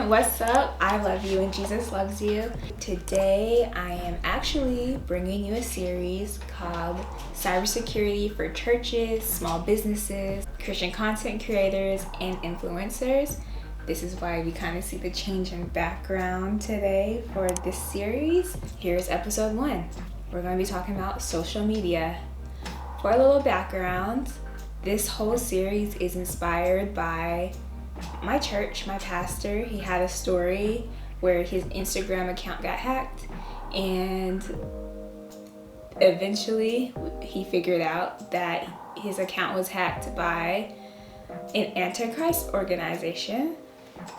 everyone, what's up? I love you and Jesus loves you. Today I am actually bringing you a series called Cybersecurity for churches, small businesses, Christian content creators, and influencers. This is why we kind of see the change in background today for this series. Here's episode 1. We're going to be talking about social media. For a little background, this whole series is inspired by my church. My pastor, he had a story where his Instagram account got hacked, and eventually he figured out that his account was hacked by an Antichrist organization.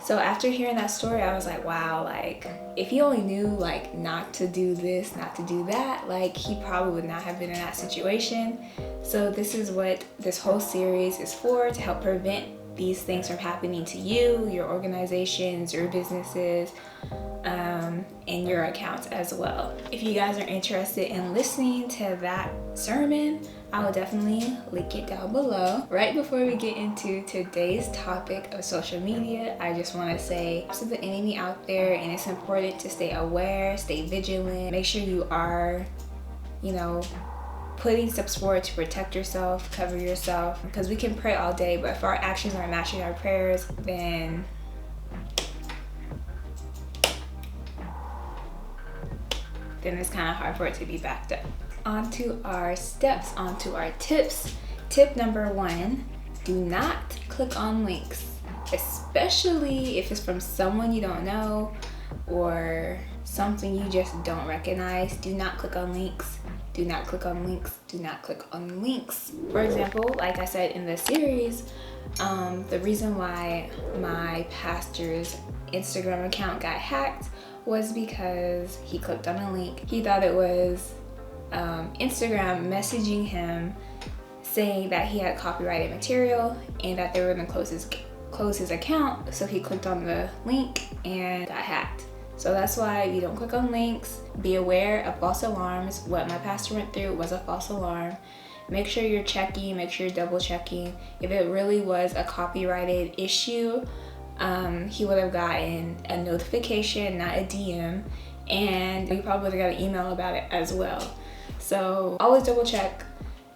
So after hearing that story, I was like, wow, like if he only knew like not to do this, not to do that, like he probably would not have been in that situation. So this is what this whole series is for, to help prevent these things from happening to you, your organizations, your businesses, and your accounts as well. If you guys are interested in listening to that sermon, I will definitely link it down below. Right before we get into today's topic of social media, I just want to say there's the enemy out there, and it's important to stay aware, stay vigilant, make sure you are, putting steps forward to protect yourself, cover yourself, because we can pray all day, but if our actions aren't matching our prayers, then it's kind of hard for it to be backed up. On to our steps, on to our tips. Tip number 1, do not click on links, especially if it's from someone you don't know or something you just don't recognize. Do not click on links. Do not click on links. Do not click on links. For example, like I said in the series, the reason why my pastor's Instagram account got hacked was because he clicked on a link. He thought it was Instagram messaging him saying that he had copyrighted material and that they were going to close his account. So he clicked on the link and got hacked. So that's why you don't click on links. Be aware of false alarms. What my pastor went through was a false alarm. Make sure you're checking, make sure you're double checking. If it really was a copyrighted issue, he would have gotten a notification, not a DM, and he probably would have got an email about it as well. So always double check.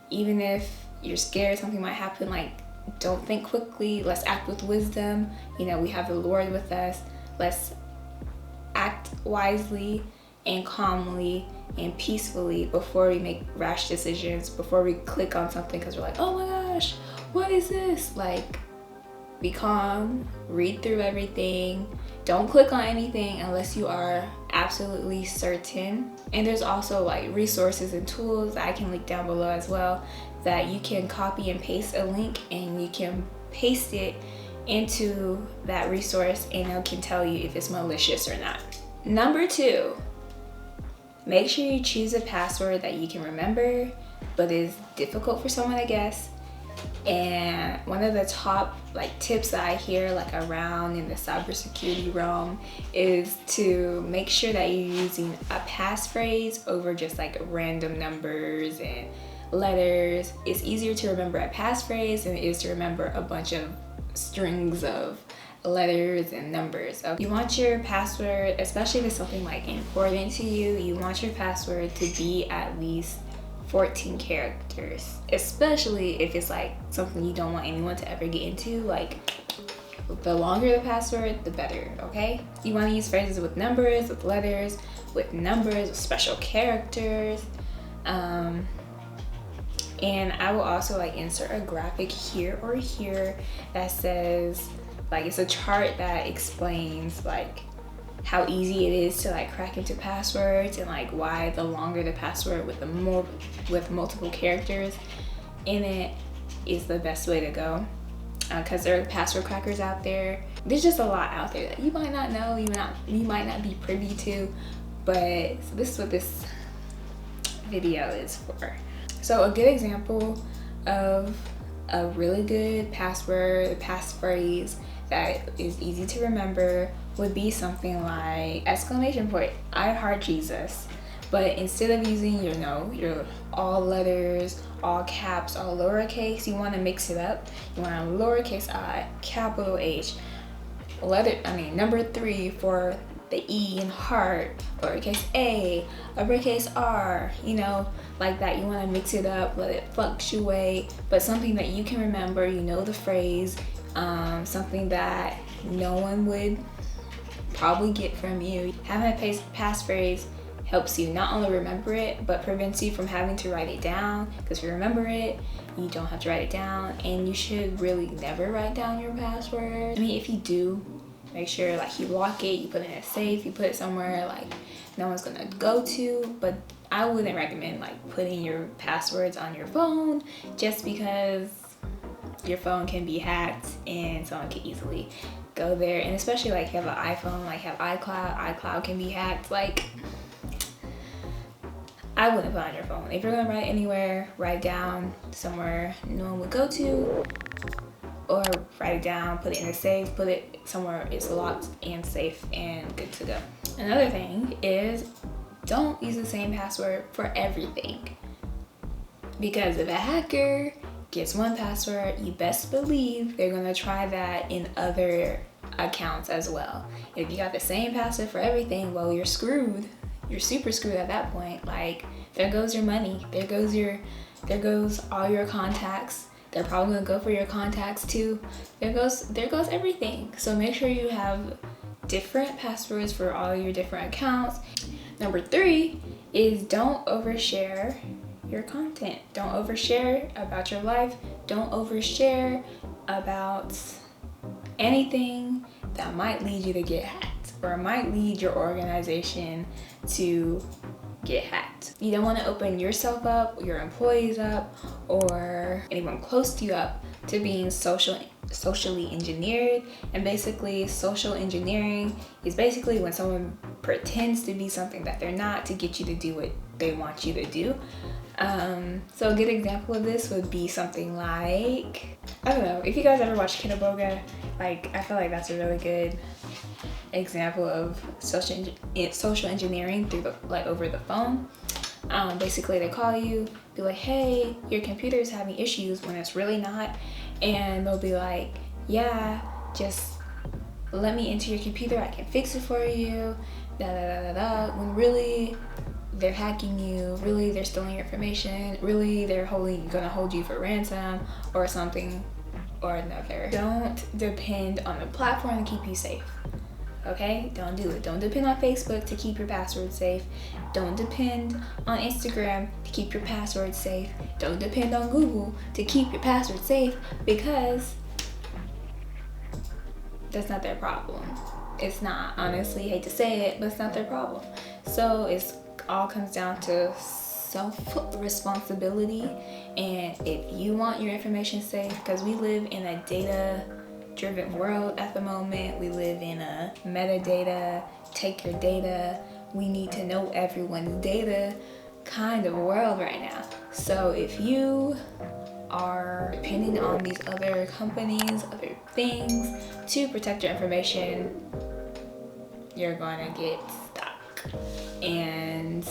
Even if you're scared something might happen, like don't think quickly. Let's act with wisdom. We have the Lord with us. Let's act wisely and calmly and peacefully before we make rash decisions, before we click on something because we're like, oh my gosh, what is this? Like, be calm, read through everything. Don't click on anything unless you are absolutely certain. And there's also like resources and tools that I can link down below as well, that you can copy and paste a link and you can paste it into that resource and it can tell you if it's malicious or not. Number 2, make sure you choose a password that you can remember but is difficult for someone to guess. And one of the top tips that I hear around in the cybersecurity realm is to make sure that you're using a passphrase over just random numbers and letters. It's easier to remember a passphrase than it is to remember a bunch of strings of letters and numbers. So you want your password, especially if it's something important to you, you want your password to be at least 14 characters, especially if it's something you don't want anyone to ever get into. The longer the password, the better, okay? You want to use phrases with numbers, with letters, with numbers, with special characters. And I will also insert a graphic here or here that says, it's a chart that explains how easy it is to crack into passwords and why the longer the password with multiple characters in it is the best way to go. Because there are password crackers out there. There's just a lot out there that you might not know, you might not be privy to, but this is what this video is for. So a good example of a really good password, passphrase that is easy to remember would be something like I heart Jesus. But instead of using your all letters, all caps, all lowercase, you want to mix it up. You want a lowercase I, capital H, number 3 for the E in heart, lowercase a, uppercase R, like that. You want to mix it up, let it fluctuate, but something that you can remember, the phrase, something that no one would probably get from you. Having a passphrase helps you not only remember it, but prevents you from having to write it down, because if you remember it, you don't have to write it down, and you should really never write down your password. If you do, make sure you lock it, you put it in a safe, you put it somewhere no one's gonna go to. But I wouldn't recommend putting your passwords on your phone, just because your phone can be hacked and someone can easily go there. And especially if you have an iPhone, have iCloud can be hacked. I wouldn't put it on your phone. If you're gonna write anywhere, write down somewhere no one would go to, or write it down, put it in a safe, put it somewhere it's locked and safe and good to go. Another thing is, don't use the same password for everything. Because if a hacker gets one password, you best believe they're gonna try that in other accounts as well. If you got the same password for everything, well, you're screwed. You're super screwed at that point. There goes your money. There goes all your contacts. They're probably gonna go for your contacts too. There goes everything. So make sure you have different passwords for all your different accounts. Number 3 is, don't overshare your content. Don't overshare about your life. Don't overshare about anything that might lead you to get hacked, or might lead your organization to get hacked. You don't want to open yourself up, your employees up, or anyone close to you up to being socially engineered. And basically, social engineering is basically when someone pretends to be something that they're not to get you to do what they want you to do. So a good example of this would be something like, I don't know, if you guys ever watch Kinaboga, I feel like that's a really good example of social engineering through over the phone. Basically, they call you, be like, hey, your computer's having issues, when it's really not, and they'll be like, yeah, just let me into your computer, I can fix it for you, when really they're hacking you, really they're stealing your information, really they're gonna hold you for ransom or something or another. Don't depend on the platform to keep you safe. Okay, don't do it. Don't depend on Facebook to keep your password safe. Don't depend on Instagram to keep your password safe. Don't depend on Google to keep your password safe, because that's not their problem. It's not, honestly, hate to say it, but it's not their problem. So it's all comes down to self-responsibility. And if you want your information safe, because we live in a data-driven world at the moment, we live in a metadata, take your data, we need to know everyone's data kind of world right now. So if you are depending on these other companies, other things to protect your information, you're gonna get stuck. And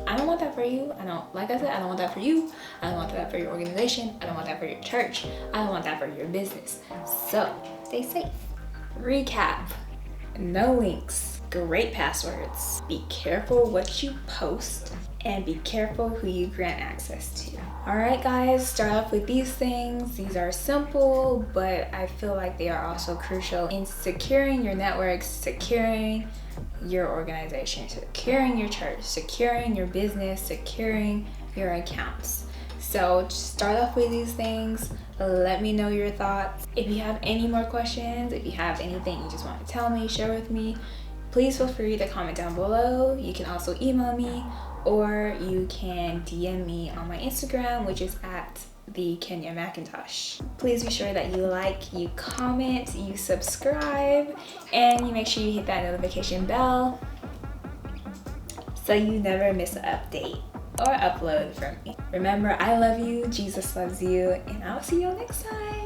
I don't want that for you. I don't want that for you. I don't want that for your organization. I don't want that for your church. I don't want that for your business. So stay safe. Recap: no links, great passwords, be careful what you post, and be careful who you grant access to. All right, guys, start off with these things. These are simple, but I feel like they are also crucial in securing your networks, securing your organization, securing your church, securing your business, securing your accounts. So start off with these things. Let me know your thoughts. If you have any more questions, if you have anything you just want to tell me, share with me, please feel free to comment down below. You can also email me, or you can DM me on my Instagram, which is at @the_Kenya_McIntosh. Please be sure that you like, you comment, you subscribe, and you make sure you hit that notification bell so you never miss an update or upload from me. Remember, I love you, Jesus loves you, and I'll see you next time.